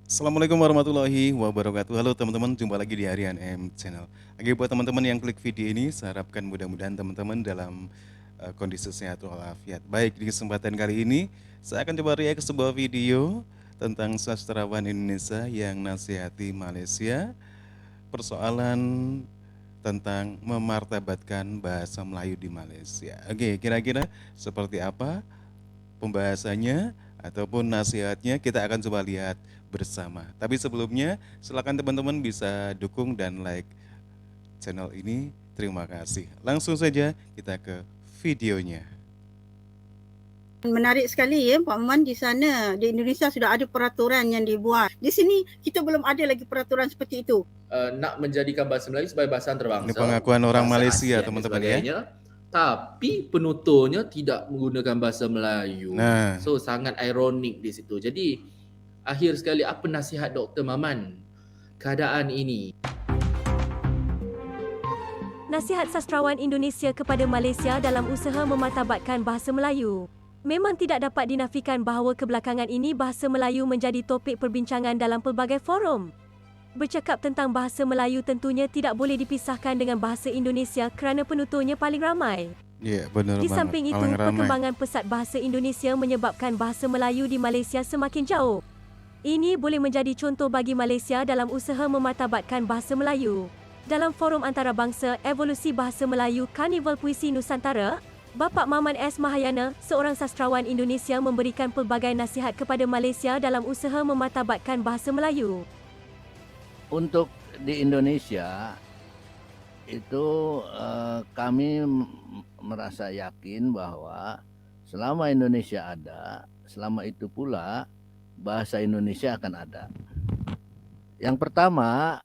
Assalamualaikum warahmatullahi wabarakatuh. Halo teman-teman, jumpa lagi di Harian M Channel. Oke, buat teman-teman yang klik video ini, saya harapkan mudah-mudahan teman-teman dalam kondisi sehat walafiat. Baik, di kesempatan kali ini, saya akan coba react ke sebuah video tentang sastrawan Indonesia yang nasihati Malaysia, persoalan tentang memartabatkan bahasa Melayu di Malaysia. Oke, kira-kira seperti apa pembahasannya ataupun nasihatnya, kita akan coba lihat bersama. Tapi sebelumnya, silakan teman-teman bisa dukung dan like channel ini. Terima kasih. Langsung saja kita ke videonya. Menarik sekali ya Pak Man, di sana di Indonesia sudah ada peraturan yang dibuat. Di sini kita belum ada lagi peraturan seperti itu. Nak menjadikan bahasa Melayu sebagai bahasa antarabangsa, Ini pengakuan orang bahasa Malaysia, Asian dan teman-teman ya. sebagainya, tapi penuturnya tidak menggunakan bahasa Melayu. Nah, So sangat ironik di situ. Jadi akhir sekali, apa nasihat Dr. Maman keadaan ini? Nasihat sastrawan Indonesia kepada Malaysia dalam usaha memartabatkan bahasa Melayu. Memang tidak dapat dinafikan bahawa kebelakangan ini bahasa Melayu menjadi topik perbincangan dalam pelbagai forum. Bercakap tentang bahasa Melayu tentunya tidak boleh dipisahkan dengan bahasa Indonesia kerana penuturnya paling ramai. iya benar Di banget. samping itu, Paling ramai. perkembangan pesat bahasa Indonesia menyebabkan bahasa Melayu di Malaysia semakin jauh. Ini boleh menjadi contoh bagi Malaysia dalam usaha memartabatkan bahasa Melayu. Dalam forum antarabangsa Evolusi Bahasa Melayu Karnival Puisi Nusantara, Bapak Maman S. Mahayana, seorang sastrawan Indonesia, memberikan pelbagai nasihat kepada Malaysia dalam usaha memartabatkan bahasa Melayu. Untuk di Indonesia itu kami merasa yakin bahwa selama Indonesia ada, selama itu pula bahasa Indonesia akan ada. Yang pertama,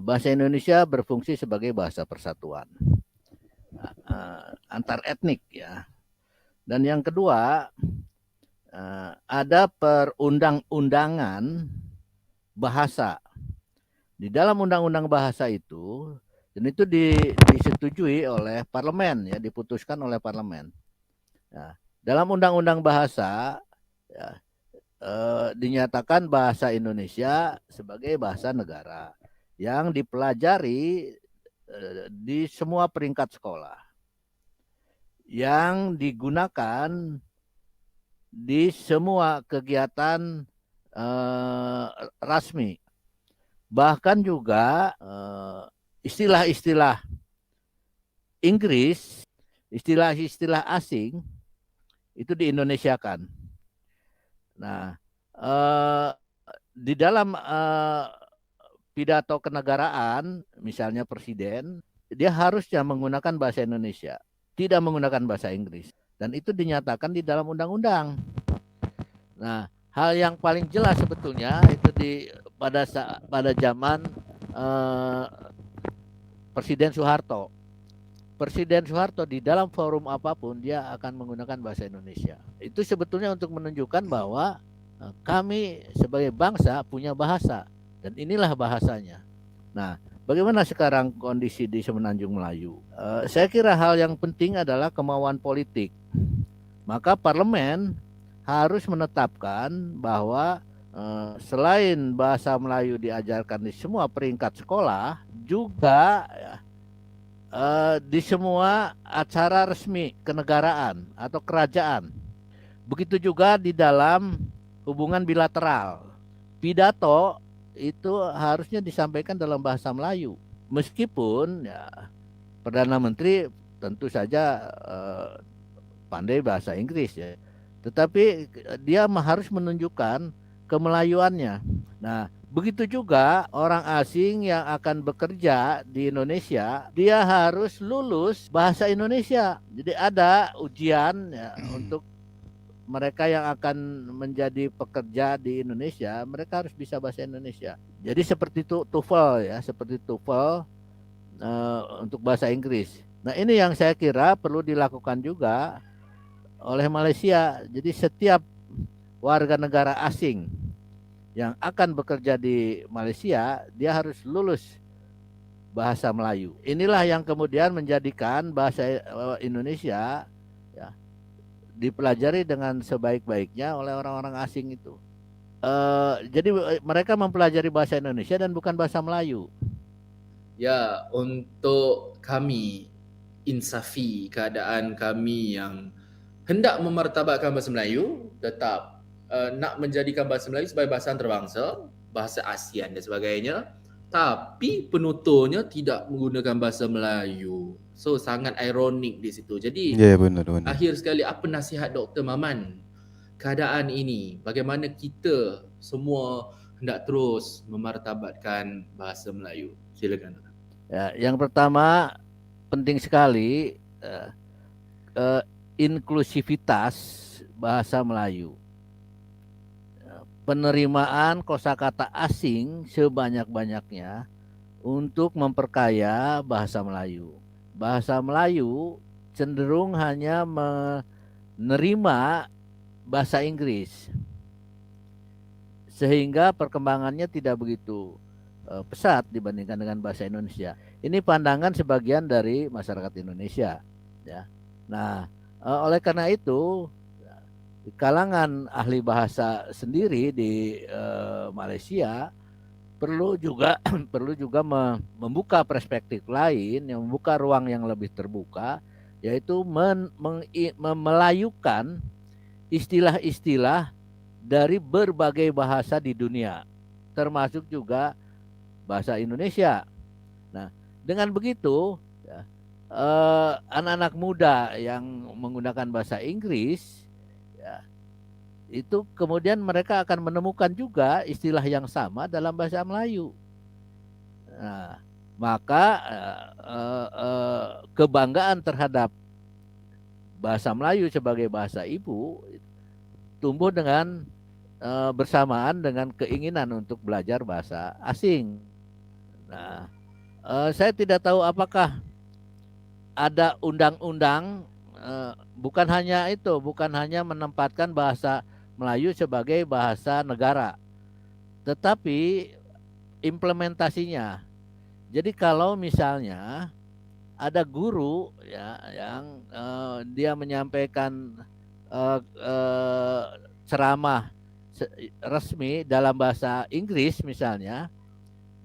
bahasa Indonesia berfungsi sebagai bahasa persatuan antar etnik ya. Dan yang kedua, ada perundang-undangan bahasa. Di dalam undang-undang bahasa itu, dan itu disetujui oleh parlemen ya, diputuskan oleh parlemen. Nah, dalam undang-undang bahasa ya, dinyatakan bahasa Indonesia sebagai bahasa negara yang dipelajari di semua peringkat sekolah, yang digunakan di semua kegiatan rasmi. Bahkan juga istilah-istilah Inggris, istilah-istilah asing itu di-Indonesiakan. Nah, di dalam pidato kenegaraan, misalnya presiden, dia harusnya menggunakan bahasa Indonesia, tidak menggunakan bahasa Inggris. Dan itu dinyatakan di dalam undang-undang. Nah, hal yang paling jelas sebetulnya itu pada zaman Presiden Soeharto. Presiden Soeharto di dalam forum apapun dia akan menggunakan bahasa Indonesia. Itu sebetulnya untuk menunjukkan bahwa kami sebagai bangsa punya bahasa dan inilah bahasanya. Nah, bagaimana sekarang kondisi di Semenanjung Melayu? Saya kira hal yang penting adalah kemauan politik. Maka parlemen harus menetapkan bahwa selain bahasa Melayu diajarkan di semua peringkat sekolah, juga di semua acara resmi kenegaraan atau kerajaan. Begitu juga di dalam hubungan bilateral. Pidato itu harusnya disampaikan dalam bahasa Melayu. Meskipun ya, Perdana Menteri tentu saja pandai bahasa Inggris ya. Tetapi dia harus menunjukkan kemelayuannya. Nah, begitu juga orang asing yang akan bekerja di Indonesia, dia harus lulus bahasa Indonesia. Jadi ada ujian ya, untuk mereka yang akan menjadi pekerja di Indonesia, mereka harus bisa bahasa Indonesia. Jadi seperti itu TOEFL ya, seperti TOEFL untuk bahasa Inggris. Nah, ini yang saya kira perlu dilakukan juga oleh Malaysia. Jadi setiap warga negara asing yang akan bekerja di Malaysia, dia harus lulus bahasa Melayu. Inilah yang kemudian menjadikan bahasa Indonesia ya, dipelajari dengan sebaik-baiknya oleh orang-orang asing itu. Jadi mereka mempelajari bahasa Indonesia dan bukan bahasa Melayu. Ya, untuk kami insafi keadaan kami yang hendak memartabatkan bahasa Melayu, tetap nak menjadikan bahasa Melayu sebagai bahasa antarabangsa, bahasa ASEAN dan sebagainya, tapi penuturnya tidak menggunakan bahasa Melayu. So sangat ironik di situ. Jadi Iya, benar. akhir sekali, apa nasihat Dr. Maman keadaan ini? Bagaimana kita semua hendak terus memartabatkan bahasa Melayu? Silakan. Ya, yang pertama penting sekali inklusivitas bahasa Melayu. Penerimaan kosakata asing sebanyak-banyaknya untuk memperkaya bahasa Melayu. Bahasa Melayu cenderung hanya menerima bahasa Inggris, sehingga perkembangannya tidak begitu pesat dibandingkan dengan bahasa Indonesia. Ini pandangan sebagian dari masyarakat Indonesia, ya. Nah, oleh karena itu, di kalangan ahli bahasa sendiri di Malaysia perlu juga membuka perspektif lain, yang membuka ruang yang lebih terbuka, yaitu memelayukan istilah-istilah dari berbagai bahasa di dunia, termasuk juga bahasa Indonesia. Nah, dengan begitu ya, anak-anak muda yang menggunakan bahasa Inggris, ya, itu kemudian mereka akan menemukan juga istilah yang sama dalam bahasa Melayu. Nah, maka kebanggaan terhadap bahasa Melayu sebagai bahasa ibu tumbuh dengan bersamaan dengan keinginan untuk belajar bahasa asing. Nah, saya tidak tahu apakah ada undang-undang, bukan hanya menempatkan bahasa Melayu sebagai bahasa negara, tetapi implementasinya. Jadi kalau misalnya ada guru ya yang dia menyampaikan ceramah resmi dalam bahasa Inggris misalnya,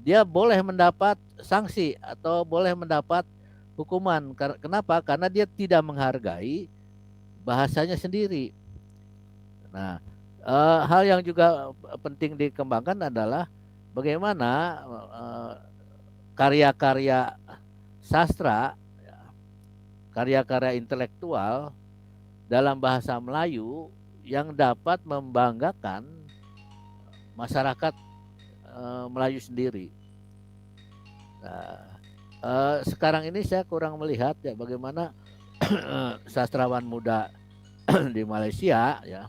dia boleh mendapat sanksi atau boleh mendapat hukuman. Kenapa? Karena dia tidak menghargai bahasanya sendiri. Nah, hal yang juga penting dikembangkan adalah bagaimana karya-karya sastra, karya-karya intelektual dalam bahasa Melayu yang dapat membanggakan masyarakat Melayu sendiri. Nah, sekarang ini saya kurang melihat ya bagaimana sastrawan muda di Malaysia ya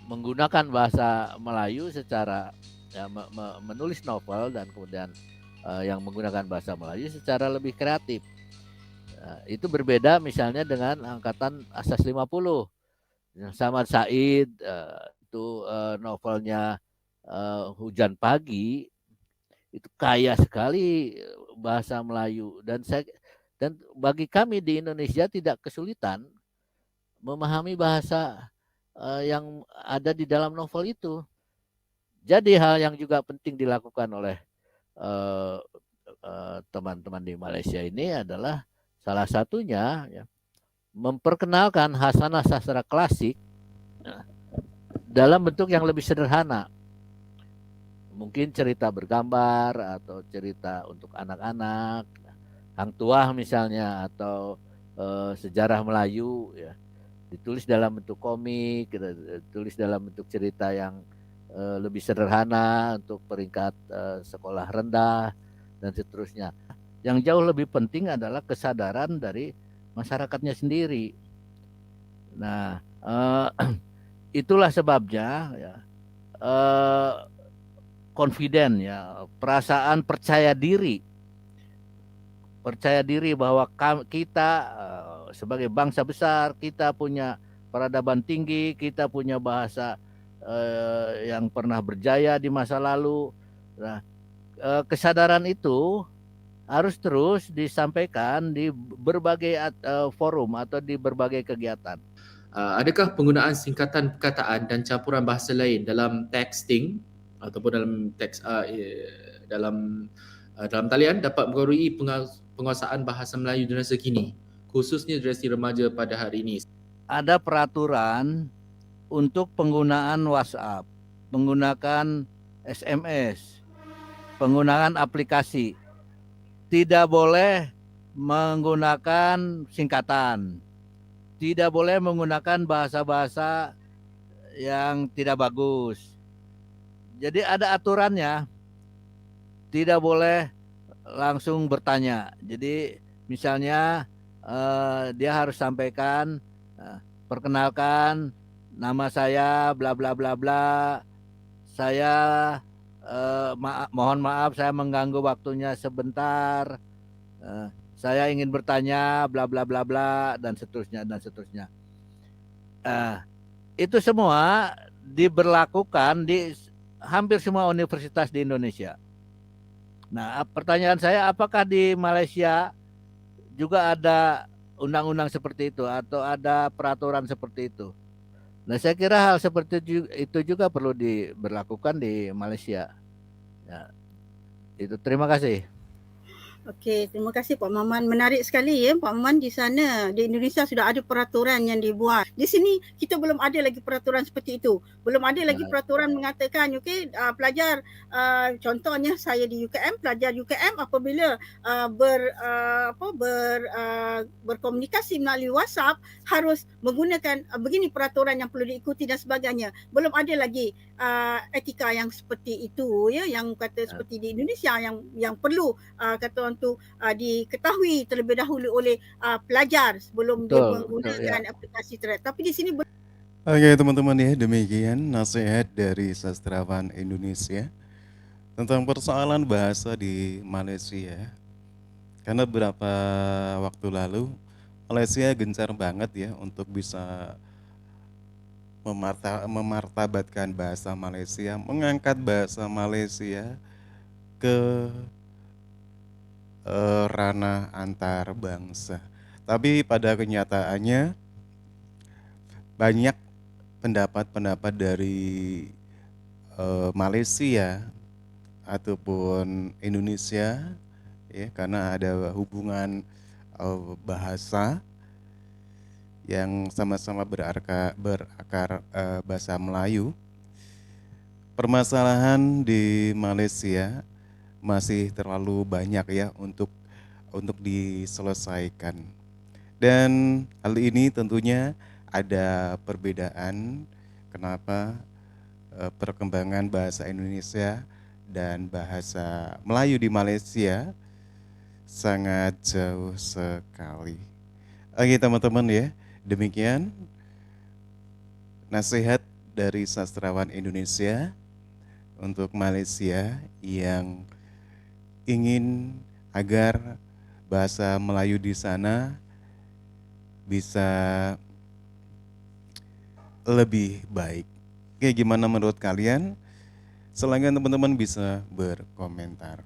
menggunakan bahasa Melayu secara ya, menulis novel dan kemudian yang menggunakan bahasa Melayu secara lebih kreatif. Itu berbeda misalnya dengan angkatan Asas 50. Samad Said itu novelnya Hujan Pagi itu kaya sekali bahasa Melayu, dan bagi kami di Indonesia tidak kesulitan memahami bahasa yang ada di dalam novel itu. Jadi hal yang juga penting dilakukan oleh teman-teman di Malaysia ini adalah salah satunya ya, memperkenalkan hasanah sastra klasik dalam bentuk yang lebih sederhana. Mungkin cerita bergambar atau cerita untuk anak-anak, Hang Tuah misalnya, atau sejarah Melayu ya, ditulis dalam bentuk komik, ditulis dalam bentuk cerita yang lebih sederhana untuk peringkat sekolah rendah dan seterusnya. Yang jauh lebih penting adalah kesadaran dari masyarakatnya sendiri. Nah, itulah sebabnya ya, confident ya, perasaan percaya diri bahwa kita sebagai bangsa besar, kita punya peradaban tinggi, kita punya bahasa yang pernah berjaya di masa lalu. Nah, kesadaran itu harus terus disampaikan di berbagai forum atau di berbagai kegiatan. Adakah penggunaan singkatan perkataan dan campuran bahasa lain dalam texting ataupun dalam teks dalam talian dapat mempengaruhi penguasaan bahasa Melayu generasi kini, khususnya generasi remaja pada hari ini? Ada peraturan untuk penggunaan WhatsApp, menggunakan SMS, penggunaan aplikasi. Tidak boleh menggunakan singkatan. Tidak boleh menggunakan bahasa-bahasa yang tidak bagus. Jadi ada aturannya. Tidak boleh langsung bertanya. Jadi misalnya dia harus sampaikan, perkenalkan, nama saya bla bla bla bla. Saya mohon maaf saya mengganggu waktunya sebentar. Saya ingin bertanya bla bla bla bla dan seterusnya dan seterusnya. Itu semua diberlakukan di hampir semua universitas di Indonesia. Nah, pertanyaan saya, apakah di Malaysia juga ada undang-undang seperti itu atau ada peraturan seperti itu? Nah, saya kira hal seperti itu juga perlu diberlakukan di Malaysia. Ya, itu. Terima kasih. Okey, terima kasih Pak Maman. Menarik sekali ya Pak Maman, di sana di Indonesia sudah ada peraturan yang dibuat. Di sini kita belum ada lagi peraturan seperti itu. Belum ada lagi peraturan mengatakan pelajar contohnya saya di UKM, pelajar UKM apabila berkomunikasi melalui WhatsApp harus menggunakan begini peraturan yang perlu diikuti dan sebagainya. Belum ada lagi etika yang seperti itu ya, yang kata seperti di Indonesia yang perlu kata untuk diketahui terlebih dahulu oleh pelajar sebelum dia menggunakan aplikasi tersebut. Tapi di sini Oke teman-teman ya, demikian nasihat dari sastrawan Indonesia tentang persoalan bahasa di Malaysia. Karena beberapa waktu lalu Malaysia gencar banget ya untuk bisa memartabatkan bahasa Malaysia, mengangkat bahasa Malaysia ke ranah antar bangsa. Tapi pada kenyataannya banyak pendapat-pendapat dari Malaysia ataupun Indonesia ya, karena ada hubungan bahasa yang sama-sama berakar bahasa Melayu. Permasalahan di Malaysia masih terlalu banyak ya untuk diselesaikan. Dan hal ini tentunya ada perbedaan kenapa perkembangan bahasa Indonesia dan bahasa Melayu di Malaysia sangat jauh sekali. Oke teman-teman ya, demikian nasihat dari sastrawan Indonesia untuk Malaysia yang ingin agar bahasa Melayu di sana bisa lebih baik. Oke, gimana menurut kalian? Silahkan teman-teman bisa berkomentar.